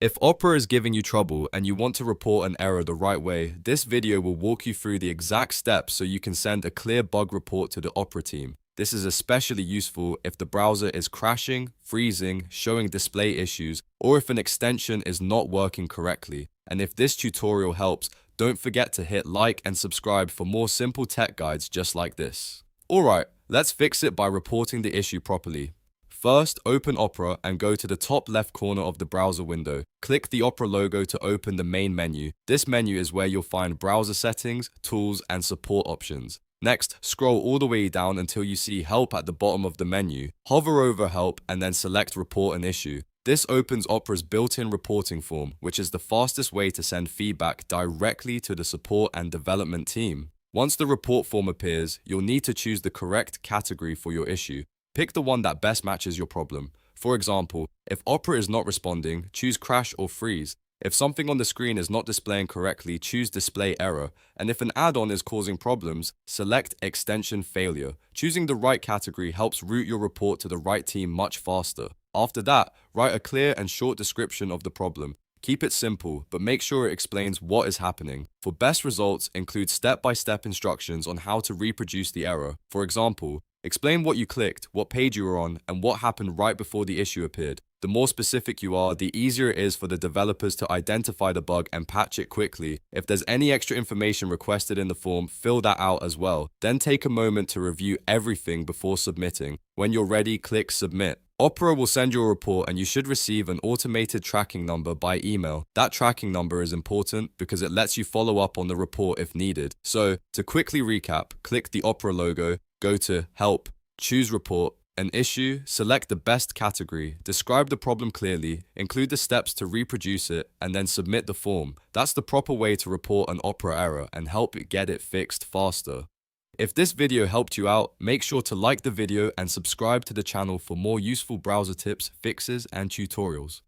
If Opera is giving you trouble and you want to report an error the right way, this video will walk you through the exact steps so you can send a clear bug report to the Opera team. This is especially useful if the browser is crashing, freezing, showing display issues, or if an extension is not working correctly. And if this tutorial helps, don't forget to hit like and subscribe for more simple tech guides just like this. Alright, let's fix it by reporting the issue properly. First, open Opera and go to the top left corner of the browser window. Click the Opera logo to open the main menu. This menu is where you'll find browser settings, tools, and support options. Next, scroll all the way down until you see Help at the bottom of the menu. Hover over Help and then select Report an Issue. This opens Opera's built-in reporting form, which is the fastest way to send feedback directly to the support and development team. Once the report form appears, you'll need to choose the correct category for your issue. Pick the one that best matches your problem. For example, if Opera is not responding, choose Crash or Freeze. If something on the screen is not displaying correctly, choose Display Error. And if an add-on is causing problems, select Extension Failure. Choosing the right category helps route your report to the right team much faster. After that, write a clear and short description of the problem. Keep it simple, but make sure it explains what is happening. For best results, include step-by-step instructions on how to reproduce the error. For example, explain what you clicked, what page you were on, and what happened right before the issue appeared. The more specific you are, the easier it is for the developers to identify the bug and patch it quickly. If there's any extra information requested in the form, fill that out as well. Then take a moment to review everything before submitting. When you're ready, click Submit. Opera will send you a report and you should receive an automated tracking number by email. That tracking number is important because it lets you follow up on the report if needed. So, to quickly recap, click the Opera logo, go to Help, choose Report, an issue, select the best category, describe the problem clearly, include the steps to reproduce it, and then submit the form. That's the proper way to report an Opera error and help get it fixed faster. If this video helped you out, make sure to like the video and subscribe to the channel for more useful browser tips, fixes, and tutorials.